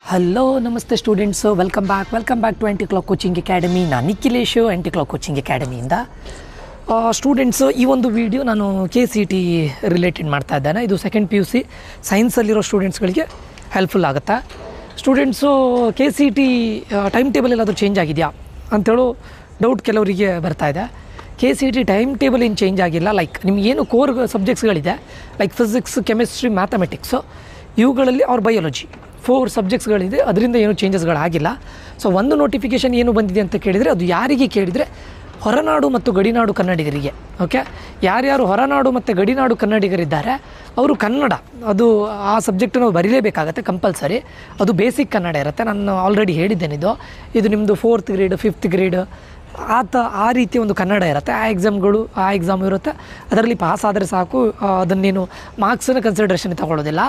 Hello namaste students welcome back to anti clock coaching academy. ನಾನು Nikhilesh anti clock coaching ಅಕಾಡೆಮಿಯಿಂದ. Students ಈ ಒಂದು video ನಾನು KCET ರಿಲೇಟೆಡ್ ಮಾಡ್ತಾ ಇದ್ದೇನೆ. ಇದು ಸೆಕೆಂಡ್ PUC ಸೈನ್ಸಲ್ಲಿರೋ ಸ್ಟೂಡೆಂಟ್ಸ್ಗಳಿಗೆ ಹೆಲ್ಪ್ಫುಲ್ ಆಗುತ್ತಾ. ಸ್ಟೂಡೆಂಟ್ಸು KCET ಟೈಮ್ ಟೇಬಲ್ ಎಲ್ಲಾದರೂ ಚೇಂಜ್ ಆಗಿದೆಯಾ ಅಂಥೇಳೋ ಡೌಟ್ ಕೆಲವರಿಗೆ ಬರ್ತಾ ಇದೆ. KCET ಟೈಮ್ ಟೇಬಲ್ ಏನು ಚೇಂಜ್ ಆಗಿಲ್ಲ. ಲೈಕ್ ನಿಮಗೇನು ಕೋರ್ ಸಬ್ಜೆಕ್ಟ್ಸ್ಗಳಿದೆ ಲೈಕ್ ಫಿಸಿಕ್ಸ್, ಕೆಮಿಸ್ಟ್ರಿ, ಮ್ಯಾಥಮೆಟಿಕ್ಸು, ಇವುಗಳಲ್ಲಿ ಅವ್ರ ಬಯಾಲಜಿ 4 ಸಬ್ಜೆಕ್ಟ್ಸ್ಗಳಿದೆ. ಅದರಿಂದ ಏನೂ ಚೇಂಜಸ್ಗಳಾಗಿಲ್ಲ. ಸೊ ಒಂದು ನೋಟಿಫಿಕೇಷನ್ ಏನು ಬಂದಿದೆ ಅಂತ ಕೇಳಿದರೆ ಅದು ಯಾರಿಗೆ ಕೇಳಿದರೆ ಹೊರನಾಡು ಮತ್ತು ಗಡಿನಾಡು ಕನ್ನಡಿಗರಿಗೆ. ಓಕೆ, ಯಾರ್ಯಾರು ಹೊರನಾಡು ಮತ್ತು ಗಡಿನಾಡು ಕನ್ನಡಿಗರಿದ್ದಾರೆ ಅವರು ಕನ್ನಡ ಅದು ಆ ಸಬ್ಜೆಕ್ಟನ್ನು ಬರೀಲೇಬೇಕಾಗತ್ತೆ ಕಂಪಲ್ಸರಿ. ಅದು ಬೇಸಿಕ್ ಕನ್ನಡ ಇರುತ್ತೆ. ನಾನು ಆಲ್ರೆಡಿ ಹೇಳಿದ್ದೇನೆ. ಇದು ನಿಮ್ಮದು 4th ಗ್ರೇಡ್ 5th ಗ್ರೇಡ್ ಆ ರೀತಿಯ ಒಂದು ಕನ್ನಡ ಇರುತ್ತೆ. ಆ ಎಕ್ಸಾಮ್ ಇರುತ್ತೆ. ಅದರಲ್ಲಿ ಪಾಸ್ ಆದರೆ ಸಾಕು, ಅದನ್ನೇನು ಮಾರ್ಕ್ಸನ್ನು ಕನ್ಸಿಡರೇಷನ್ ತಗೊಳ್ಳೋದಿಲ್ಲ.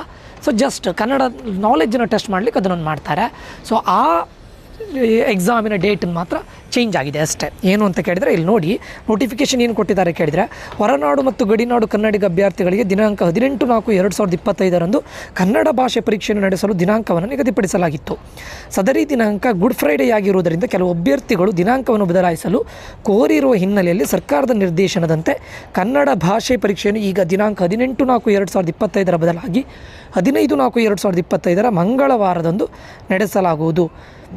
ಸೊ ಜಸ್ಟ್ ಕನ್ನಡ ನಾಲೆಜನ್ನು ಟೆಸ್ಟ್ ಮಾಡಲಿಕ್ಕೆ ಅದನ್ನೊಂದು ಮಾಡ್ತಾರೆ. ಸೊ ಆ ಎಕ್ಸಾಮಿನ ಡೇಟನ್ನು ಮಾತ್ರ ಚೇಂಜ್ ಆಗಿದೆ ಅಷ್ಟೇ. ಏನು ಅಂತ ಕೇಳಿದರೆ ಇಲ್ಲಿ ನೋಡಿ ನೋಟಿಫಿಕೇಷನ್ ಏನು ಕೊಟ್ಟಿದ್ದಾರೆ ಕೇಳಿದರೆ, ಹೊರನಾಡು ಮತ್ತು ಗಡಿನಾಡು ಕನ್ನಡಿಗ ಅಭ್ಯರ್ಥಿಗಳಿಗೆ ದಿನಾಂಕ 18/4/2025 ಕನ್ನಡ ಭಾಷೆ ಪರೀಕ್ಷೆಯನ್ನು ನಡೆಸಲು ದಿನಾಂಕವನ್ನು ನಿಗದಿಪಡಿಸಲಾಗಿತ್ತು. ಸದರಿ ದಿನಾಂಕ ಗುಡ್ ಫ್ರೈಡೇ ಆಗಿರುವುದರಿಂದ ಕೆಲವು ಅಭ್ಯರ್ಥಿಗಳು ದಿನಾಂಕವನ್ನು ಬದಲಾಯಿಸಲು ಕೋರಿರುವ ಹಿನ್ನೆಲೆಯಲ್ಲಿ ಸರ್ಕಾರದ ನಿರ್ದೇಶನದಂತೆ ಕನ್ನಡ ಭಾಷೆ ಪರೀಕ್ಷೆಯನ್ನು ಈಗ ದಿನಾಂಕ 18/4/2025 ಬದಲಾಗಿ 15/4/2025 ಮಂಗಳವಾರದಂದು ನಡೆಸಲಾಗುವುದು.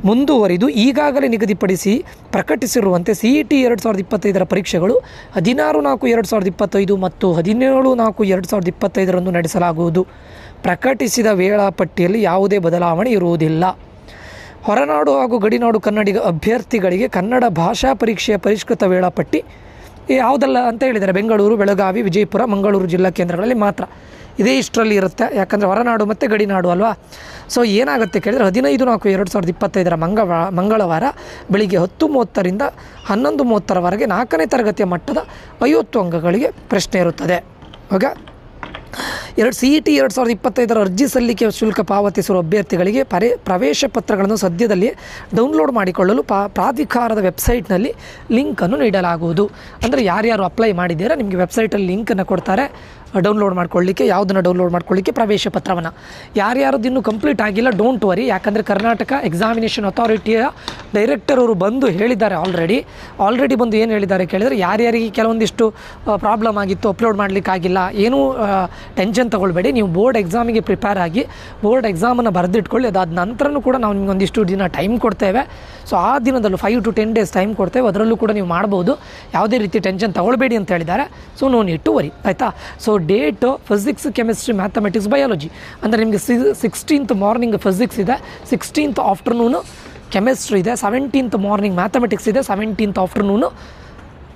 ಮುಂದುವರಿದು ಈಗಾಗಲೇ ನಿಗದಿಪಡಿಸಿ ಪ್ರಕಟಿಸಿರುವಂತೆ CET 2025 ಪರೀಕ್ಷೆಗಳು 16/4/2025 ಮತ್ತು 17/4/2025 ನಡೆಸಲಾಗುವುದು. ಪ್ರಕಟಿಸಿದ ವೇಳಾಪಟ್ಟಿಯಲ್ಲಿ ಯಾವುದೇ ಬದಲಾವಣೆ ಇರುವುದಿಲ್ಲ. ಹೊರನಾಡು ಹಾಗೂ ಗಡಿನಾಡು ಕನ್ನಡಿಗ ಅಭ್ಯರ್ಥಿಗಳಿಗೆ ಕನ್ನಡ ಭಾಷಾ ಪರೀಕ್ಷೆಯ ಪರಿಷ್ಕೃತ ವೇಳಾಪಟ್ಟಿ ಯಾವುದಲ್ಲ ಅಂತ ಹೇಳಿದ್ದಾರೆ. ಬೆಂಗಳೂರು, ಬೆಳಗಾವಿ, ವಿಜಯಪುರ, ಮಂಗಳೂರು ಜಿಲ್ಲಾ ಕೇಂದ್ರಗಳಲ್ಲಿ ಮಾತ್ರ ಇಷ್ಟರಲ್ಲಿ ಇರುತ್ತೆ. ಯಾಕಂದರೆ ಹೊರನಾಡು ಮತ್ತು ಗಡಿನಾಡು ಅಲ್ವಾ. ಸೊ ಏನಾಗುತ್ತೆ ಕೇಳಿದರೆ 15/4/2025 ಮಂಗಳವಾರ ಬೆಳಿಗ್ಗೆ 10:30ರಿಂದ 11:30ರವರೆಗೆ 4ನೇ ತರಗತಿಯ ಮಟ್ಟದ 50 ಅಂಕಗಳಿಗೆ ಪ್ರಶ್ನೆ ಇರುತ್ತದೆ. ಓಕೆ, CET 2025 ಅರ್ಜಿ ಸಲ್ಲಿಕೆ ಶುಲ್ಕ ಪಾವತಿಸಿರುವ ಅಭ್ಯರ್ಥಿಗಳಿಗೆ ಪ್ರವೇಶ ಪತ್ರಗಳನ್ನು ಸದ್ಯದಲ್ಲಿ ಡೌನ್ಲೋಡ್ ಮಾಡಿಕೊಳ್ಳಲು ಪ್ರಾಧಿಕಾರದ ವೆಬ್ಸೈಟ್ನಲ್ಲಿ ಲಿಂಕನ್ನು ನೀಡಲಾಗುವುದು. ಅಂದರೆ ಯಾರ್ಯಾರು ಅಪ್ಲೈ ಮಾಡಿದ್ದೀರಾ ನಿಮಗೆ ವೆಬ್ಸೈಟಲ್ಲಿ ಲಿಂಕನ್ನು ಕೊಡ್ತಾರೆ ಡೌನ್ಲೋಡ್ ಮಾಡ್ಕೊಳ್ಳಿಕ್ಕೆ. ಯಾವುದನ್ನು ಡೌನ್ಲೋಡ್ ಮಾಡ್ಕೊಳ್ಳಿಕ್ಕೆ? ಪ್ರವೇಶ ಪತ್ರವನ್ನು. ಯಾರ್ಯಾರದ್ದು ಇನ್ನೂ ಕಂಪ್ಲೀಟ್ ಆಗಿಲ್ಲ ಡೋಂಟ್ ವರಿ. ಯಾಕಂದರೆ ಕರ್ನಾಟಕ ಎಕ್ಸಾಮಿನೇಷನ್ ಅಥಾರಿಟಿಯ ಡೈರೆಕ್ಟರ್ ಅವರು ಬಂದು ಹೇಳಿದ್ದಾರೆ. ಆಲ್ರೆಡಿ ಬಂದು ಏನು ಹೇಳಿದ್ದಾರೆ ಕೇಳಿದರೆ, ಯಾರ್ಯಾರಿಗೆ ಕೆಲವೊಂದಿಷ್ಟು ಪ್ರಾಬ್ಲಮ್ ಆಗಿತ್ತು, ಅಪ್ಲೋಡ್ ಮಾಡಲಿಕ್ಕಾಗಿಲ್ಲ, ಏನೂ ಟೆನ್ಷನ್ ತೊಗೊಳ್ಬೇಡಿ. ನೀವು ಬೋರ್ಡ್ ಎಕ್ಸಾಮಿಗೆ ಪ್ರಿಪೇರ್ ಆಗಿ ಬೋರ್ಡ್ ಎಕ್ಸಾಮನ್ನು ಬರೆದಿಟ್ಕೊಳ್ಳಿ. ಅದಾದ ನಂತರನೂ ಕೂಡ ನಾವು ನಿಮ್ಗೆ ಒಂದಿಷ್ಟು ದಿನ ಟೈಮ್ ಕೊಡ್ತೇವೆ. ಸೊ ಆ ದಿನದಲ್ಲೂ 5 to 10 days ಟೈಮ್ ಕೊಡ್ತೇವೆ. ಅದರಲ್ಲೂ ಕೂಡ ನೀವು ಮಾಡ್ಬೋದು. ಯಾವುದೇ ರೀತಿ ಟೆನ್ಷನ್ ತೊಗೊಳ್ಬೇಡಿ ಅಂತ ಹೇಳಿದ್ದಾರೆ. So no need to worry, ಆಯಿತಾ. So date physics, chemistry, mathematics, biology ಅಂದರೆ ನಿಮಗೆ 16th ಮಾರ್ನಿಂಗ್ ಫಿಸಿಕ್ಸ್ ಇದೆ, 16th ಆಫ್ಟರ್ನೂನು ಕೆಮಿಸ್ಟ್ರಿ ಇದೆ, 17th ಮಾರ್ನಿಂಗ್ ಮ್ಯಾಥಮೆಟಿಕ್ಸ್ ಇದೆ, 17th ಆಫ್ಟರ್ನೂನು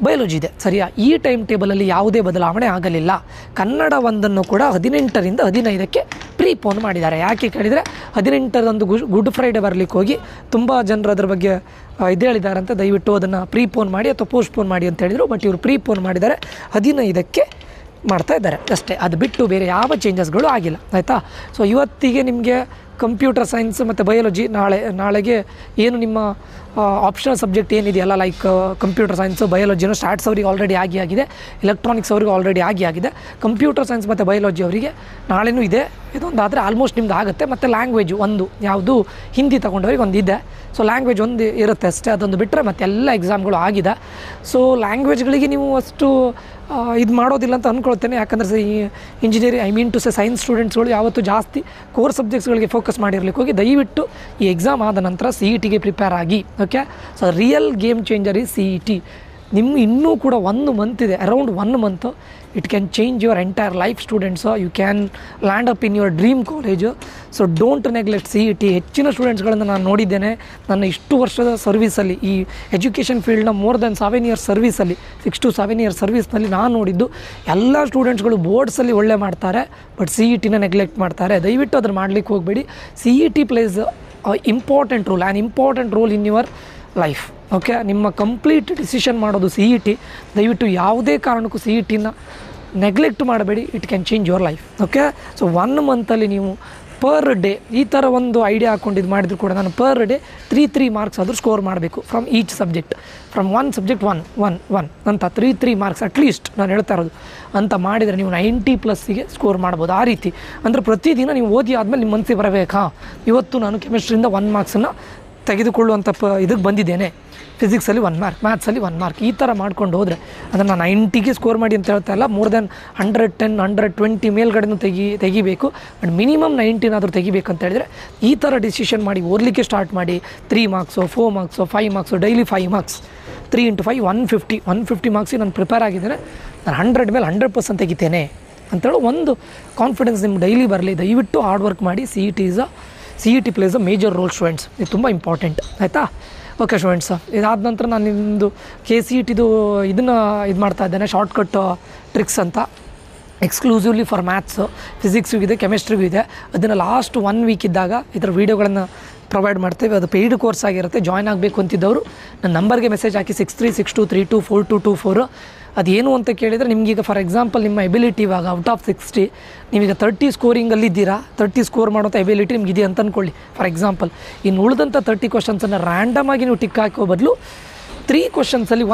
ಬಯಾಲಜಿ ಇದೆ. ಸರಿಯಾ? ಈ ಟೈಮ್ ಟೇಬಲಲ್ಲಿ ಯಾವುದೇ ಬದಲಾವಣೆ ಆಗಲಿಲ್ಲ. ಕನ್ನಡ ಒಂದನ್ನು ಕೂಡ 18ರಿಂದ 15ಕ್ಕೆ ಪ್ರೀಪೋನ್ ಮಾಡಿದ್ದಾರೆ. ಯಾಕೆ ಕೇಳಿದರೆ 18ರಂದು ಗುಡ್ ಫ್ರೈಡೇ ಬರಲಿಕ್ಕೆ ಹೋಗಿ ತುಂಬ ಜನರು ಅದರ ಬಗ್ಗೆ ಇದು ಹೇಳಿದಾರಂತೆ, ದಯವಿಟ್ಟು ಅದನ್ನು ಪ್ರೀಪೋನ್ ಮಾಡಿ ಅಥವಾ ಪೋಸ್ಟ್ಪೋನ್ ಮಾಡಿ ಅಂತ ಹೇಳಿದರು. ಬಟ್ ಇವರು ಪ್ರೀಪೋನ್ ಮಾಡಿದ್ದಾರೆ, 15ಕ್ಕೆ ಮಾಡ್ತಾ ಇದ್ದಾರೆ ಅಷ್ಟೇ. ಅದು ಬಿಟ್ಟು ಬೇರೆ ಯಾವ ಚೇಂಜಸ್ಗಳು ಆಗಿಲ್ಲ, ಆಯಿತಾ. ಸೊ ಇವತ್ತಿಗೆ ನಿಮಗೆ ಕಂಪ್ಯೂಟರ್ ಸೈನ್ಸ್ ಮತ್ತು ಬಯಾಲಜಿ, ನಾಳೆಗೆ ಏನು ನಿಮ್ಮ ಆಪ್ಷನಲ್ ಸಬ್ಜೆಕ್ಟ್ ಏನಿದೆಯಲ್ಲ ಲೈಕ್ ಕಂಪ್ಯೂಟರ್ ಸೈನ್ಸು, ಬಯಾಲಜಿನೂ ಸ್ಟಾರ್ಟ್ಸ್ ಅವರಿಗೆ ಆಲ್ರೆಡಿ ಆಗಿದೆ, ಎಲೆಕ್ಟ್ರಾನಿಕ್ಸ್ ಅವರಿಗೆ ಆಲ್ರೆಡಿ ಆಗಿದೆ. ಕಂಪ್ಯೂಟರ್ ಸೈನ್ಸ್ ಮತ್ತು ಬಯಾಲಜಿ ಅವರಿಗೆ ನಾಳೆನೂ ಇದೆ. ಇದೊಂದಾದರೆ ಆಲ್ಮೋಸ್ಟ್ ನಿಮ್ದು ಆಗುತ್ತೆ. ಮತ್ತು ಲ್ಯಾಂಗ್ವೇಜ್ ಒಂದು ಯಾವುದು ಹಿಂದಿ ತೊಗೊಂಡವ್ರಿಗೆ ಒಂದು ಇದೆ. ಸೊ ಲ್ಯಾಂಗ್ವೇಜ್ ಒಂದು ಇರುತ್ತೆ ಅಷ್ಟೇ. ಅದೊಂದು ಬಿಟ್ಟರೆ ಮತ್ತೆ ಎಲ್ಲ ಎಕ್ಸಾಮ್ಗಳು ಆಗಿದೆ. ಸೊ ಲ್ಯಾಂಗ್ವೇಜ್ಗಳಿಗೆ ನೀವು ಅಷ್ಟು ಇದು ಮಾಡೋದಿಲ್ಲ ಅಂತ ಅಂದ್ಕೊಳ್ತೇನೆ. ಯಾಕಂದರೆ ಇಂಜಿನಿಯರಿಂಗ್ ಸೈನ್ಸ್ ಸ್ಟೂಡೆಂಟ್ಸ್ಗಳು ಯಾವತ್ತೂ ಜಾಸ್ತಿ ಕೋರ್ ಸಬ್ಜೆಕ್ಟ್ಸ್ಗಳಿಗೆ ಫೋಕಸ್ ಮಾಡಿರ್ಲಿಕ್ಕೆ ಹೋಗಿ ದಯವಿಟ್ಟು ಈ ಎಕ್ಸಾಮ್ ಆದ ನಂತರ CETಗೆ ಪ್ರಿಪೇರ್ ಆಗಿ. Okay, so real game changer ಈ CET. ನಿಮ್ಗೆ ಇನ್ನೂ ಕೂಡ 1 ಮಂತ್ ಇದೆ, around 1 month. It can change your entire life students. You can land up in your dream college. So don't neglect CET. ಹೆಚ್ಚಿನ ಸ್ಟೂಡೆಂಟ್ಸ್ಗಳನ್ನು ನಾನು ನೋಡಿದ್ದೇನೆ ನನ್ನ ಇಷ್ಟು ವರ್ಷದ ಸರ್ವೀಸಲ್ಲಿ, ಈ ಎಜುಕೇಷನ್ ಫೀಲ್ಡ್ನ more than 7 years ಸರ್ವೀಸಲ್ಲಿ, 6 to 7 years ಸರ್ವೀಸ್ನಲ್ಲಿ ನಾನು ನೋಡಿದ್ದು ಎಲ್ಲ ಸ್ಟೂಡೆಂಟ್ಸ್ಗಳು ಬೋರ್ಡ್ಸಲ್ಲಿ ಒಳ್ಳೆ ಮಾಡ್ತಾರೆ, ಬಟ್ CETನ ನೆಗ್ಲೆಕ್ಟ್ ಮಾಡ್ತಾರೆ. ದಯವಿಟ್ಟು ಅದನ್ನು ಮಾಡಲಿಕ್ಕೆ ಹೋಗಬೇಡಿ. CET place important role in your life. Okay, ನಿಮ್ಮ ಕಂಪ್ಲೀಟ್ ಡಿಸಿಷನ್ ಮಾಡೋದು CET. ದಯವಿಟ್ಟು ಯಾವುದೇ ಕಾರಣಕ್ಕೂ CETನ ನೆಗ್ಲೆಕ್ಟ್ ಮಾಡಬೇಡಿ. It can change your life. Okay, so 1 ಮಂತಲ್ಲಿ ನೀವು ಪರ್ ಡೇ ಈ ಥರ ಒಂದು ಐಡಿಯಾ ಹಾಕ್ಕೊಂಡಿದ್ದು ಮಾಡಿದ್ರು ಕೂಡ ನಾನು ಪರ್ ಡೇ 3 ಮಾರ್ಕ್ಸ್ ಆದರೂ ಸ್ಕೋರ್ ಮಾಡಬೇಕು from each subject, from one subject one ಅಂತ 3 ಮಾರ್ಕ್ಸ್ ಅಟ್ಲೀಸ್ಟ್ ನಾನು ಹೇಳ್ತಾ ಇರೋದು ಅಂತ ಮಾಡಿದರೆ ನೀವು 90+ ಸ್ಕೋರ್ ಮಾಡ್ಬೋದು. ಆ ರೀತಿ ಅಂದರೆ ಪ್ರತಿದಿನ ನೀವು ಓದಿ ಆದಮೇಲೆ ನಿಮ್ಮ ಮನಸ್ಸಿಗೆ ಬರಬೇಕಾ, ಇವತ್ತು ನಾನು ಕೆಮಿಸ್ಟ್ರಿಯಿಂದ 1 ಮಾರ್ಕ್ಸನ್ನು ತೆಗೆದುಕೊಳ್ಳುವಂಥ ಇದಕ್ಕೆ ಬಂದಿದ್ದೇನೆ, ಫಿಸಿಕ್ಸಲ್ಲಿ 1 ಮಾರ್ಕ್, ಮ್ಯಾಥ್ಸಲ್ಲಿ 1 ಮಾರ್ಕ್, ಈ ಥರ ಮಾಡ್ಕೊಂಡು ಹೋದರೆ ಅದನ್ನು ನಾನು 90ಗೆ ಸ್ಕೋರ್ ಮಾಡಿ ಅಂತ ಹೇಳ್ತಾ ಇಲ್ಲ, ಮೋರ್ ದೆನ್ 110, 120 ಮೇಲ್ಗಡೆನೂ ತೆಗಿಬೇಕು. ಬಟ್ ಮಿನಿಮಮ್ 19 ತೆಗಿಬೇಕಂತ ಹೇಳಿದರೆ ಈ ಥರ ಡಿಸಿಷನ್ ಮಾಡಿ ಓದಲಿಕ್ಕೆ ಸ್ಟಾರ್ಟ್ ಮಾಡಿ. 3 marks, 4 marks, 5 marks, daily 5 marks, 3 × 5 150 ಮಾರ್ಕ್ಸಿಗೆ ನಾನು ಪ್ರಿಪೇರ್ ಆಗಿದ್ದೇನೆ, ನಾನು 100 ಮೇಲೆ 100% ತೆಗಿತೇನೆ ಅಂತೇಳಿ ಒಂದು ಕಾನ್ಫಿಡೆನ್ಸ್ ನಿಮ್ಗೆ ಡೈಲಿ ಬರಲಿ. ದಯವಿಟ್ಟು ಹಾರ್ಡ್ ವರ್ಕ್ ಮಾಡಿ. CET place a major role students, ಇದು ತುಂಬ ಇಂಪಾರ್ಟೆಂಟ್ ಆಯಿತಾ. ಓಕೆ ಸ್ಟೂಡೆಂಟ್ಸ್, ಇದಾದ ನಂತರ ನಾನು ನಿಮ್ಮದು KCET ಇದನ್ನು ಇದು ಮಾಡ್ತಾ ಇದ್ದೇನೆ, ಶಾರ್ಟ್ಕಟ್ ಟ್ರಿಕ್ಸ್ ಅಂತ, ಎಕ್ಸ್ಕ್ಲೂಸಿವ್ಲಿ ಫಾರ್ ಮ್ಯಾಥ್ಸು, ಫಿಸಿಕ್ಸಿಗೂ ಇದೆ, ಕೆಮಿಸ್ಟ್ರಿಗೂ ಇದೆ. ಅದನ್ನು ಲಾಸ್ಟ್ 1 ವೀಕ್ ಇದ್ದಾಗ ಇದರ ವೀಡಿಯೋಗಳನ್ನು ಪ್ರೊವೈಡ್ ಮಾಡ್ತೇವೆ. ಅದು ಪೇಯ್ಡ್ ಕೋರ್ಸ್ ಆಗಿರುತ್ತೆ. ಜಾಯ್ನ್ ಆಗಬೇಕು ಅಂತಿದ್ದವರು ನನ್ನ ನಂಬರ್ಗೆ ಮೆಸೇಜ್ ಹಾಕಿ 6362324224. ಅದೇನು ಅಂತ ಕೇಳಿದರೆ ನಿಮಗೀಗ ಫಾರ್ ಎಕ್ಸಾಂಪಲ್ ನಿಮ್ಮ ಎಬಿಲಿಟಿ ಇವಾಗ ಔಟ್ ಆಫ್ 60 ನೀವೀಗ 30 ಸ್ಕೋರಿಂಗಲ್ಲಿದ್ದೀರಾ, 30 ಸ್ಕೋರ್ ಮಾಡೋಂಥ ಎಬಿಲಿಟಿ ನಿಮ್ಗೆ ಇದೆ ಅಂತ ಅಂದ್ಕೊಳ್ಳಿ ಫಾರ್ ಎಕ್ಸಾಂಪಲ್. ಇನ್ನು ಉಳಿದಂಥ 30 ಕ್ವಶನ್ಸನ್ನು ರ್ಯಾಂಡಮಾಗಿ ನೀವು ಟಿಕ್ ಹಾಕೋ ಬದಲು 3 ಕ್ವಶನ್ಸಲ್ಲಿ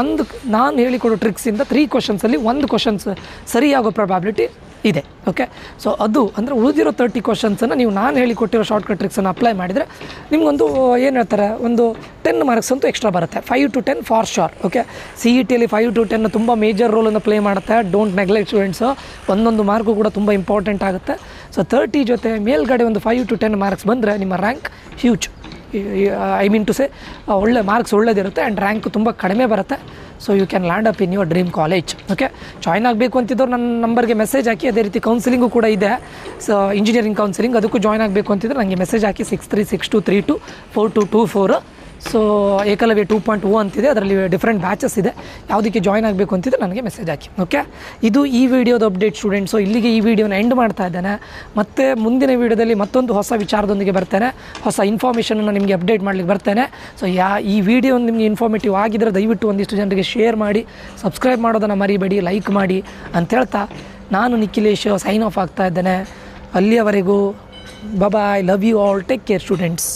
ನಾನು ಹೇಳಿಕೊಡೋ ಟ್ರಿಕ್ಸಿಂದ 3 ಕ್ವಶನ್ಸಲ್ಲಿ 1 ಕ್ವಶನ್ಸ್ ಸರಿಯಾಗೋ ಪ್ರೊಬ್ಯಾಬಿಲಿಟಿ ಇದೆ. ಓಕೆ, ಸೊ ಅದು ಅಂದರೆ ಉಳಿದಿರೋ 30 ಕ್ವಶನ್ಸನ್ನು ನೀವು ನಾನು ಹೇಳಿಕೊಟ್ಟಿರೋ ಶಾರ್ಟ್ಕಟ್ ಟ್ರಿಕ್ಸನ್ನು ಅಪ್ಲೈ ಮಾಡಿದರೆ ನಿಮಗೊಂದು ಏನು ಹೇಳ್ತಾರೆ, ಒಂದು 10 ಮಾರ್ಕ್ಸ್ ಅಂತೂ ಎಕ್ಸ್ಟ್ರಾ ಬರುತ್ತೆ. 5 to 10 ಫಾರ್ ಶೋರ್. ಓಕೆ, CETಯಲ್ಲಿ 5 to 10 ತುಂಬ ಮೇಜರ್ ರೋಲನ್ನು ಪ್ಲೇ ಮಾಡುತ್ತೆ. ಡೋಂಟ್ ನೆಗ್ಲೆಕ್ಟ್ ಸ್ಟೂಡೆಂಟ್ಸು, ಒಂದೊಂದು ಮಾರ್ಕು ಕೂಡ ತುಂಬ ಇಂಪಾರ್ಟೆಂಟ್ ಆಗುತ್ತೆ. ಸೊ 30 ಜೊತೆ ಮೇಲ್ಗಡೆ ಒಂದು 5 to 10 ಮಾರ್ಕ್ಸ್ ಬಂದರೆ ನಿಮ್ಮ rank huge, I mean to say ಒಳ್ಳೆ ಮಾರ್ಕ್ಸ್ ಒಳ್ಳೇದಿರುತ್ತೆ ಆ್ಯಂಡ್ ರ್ಯಾಂಕ್ ತುಂಬ ಕಡಿಮೆ ಬರುತ್ತೆ. So you can land up in your dream college. Okay, join ಆಗಬೇಕು ಅಂತಿದ್ದವ್ರು ನನ್ನ ನಂಬರ್ಗೆ ಮೆಸೇಜ್ ಹಾಕಿ. ಅದೇ ರೀತಿ ಕೌನ್ಸಿಲಿಂಗು ಕೂಡ ಇದೆ, ಸೊ ಇಂಜಿನಿಯರಿಂಗ್ ಕೌನ್ಸಿಲಿಂಗ್, ಅದಕ್ಕೂ ಜಾಯ್ನ್ ಆಗಬೇಕು ಅಂತಿದ್ರೆ ನನಗೆ ಮೆಸೇಜ್ ಹಾಕಿ 6362324224. ಸೊ ಏಕಲವ್ಯ 2.0 ಅಂತಿದೆ, ಅದರಲ್ಲಿ ಡಿಫ್ರೆಂಟ್ ಬ್ಯಾಚಸ್ ಇದೆ. ಯಾವುದಕ್ಕೆ ಜಾಯ್ನ್ ಆಗಬೇಕು ಅಂತಿದ್ರೆ ನನಗೆ ಮೆಸೇಜ್ ಹಾಕಿ. ಓಕೆ, ಇದು ಈ ವಿಡಿಯೋದ ಅಪ್ಡೇಟ್ ಸ್ಟೂಡೆಂಟ್ಸು. ಇಲ್ಲಿಗೆ ಈ ವಿಡಿಯೋನ ಎಂಡ್ ಮಾಡ್ತಾ ಇದ್ದೇನೆ. ಮತ್ತು ಮುಂದಿನ ವಿಡಿಯೋದಲ್ಲಿ ಮತ್ತೊಂದು ಹೊಸ ವಿಚಾರದೊಂದಿಗೆ ಬರ್ತೇನೆ, ಹೊಸ ಇನ್ಫಾರ್ಮೇಷನನ್ನು ನಿಮಗೆ ಅಪ್ಡೇಟ್ ಮಾಡಲಿಕ್ಕೆ ಬರ್ತೇನೆ. ಸೊ ಈ ವಿಡಿಯೋ ನಿಮಗೆ ಇನ್ಫಾರ್ಮೇಟಿವ್ ಆಗಿದ್ದರೆ ದಯವಿಟ್ಟು ಒಂದಿಷ್ಟು ಜನರಿಗೆ ಶೇರ್ ಮಾಡಿ, ಸಬ್ಸ್ಕ್ರೈಬ್ ಮಾಡೋದನ್ನು ಮರಿಬೇಡಿ, ಲೈಕ್ ಮಾಡಿ ಅಂತ ಹೇಳ್ತಾ ನಾನು ನಿಖಿಲೇಶ್ ಸೈನ್ ಆಫ್ ಆಗ್ತಾ ಇದ್ದೇನೆ. ಅಲ್ಲಿಯವರೆಗೂ bye, love you all, take care students.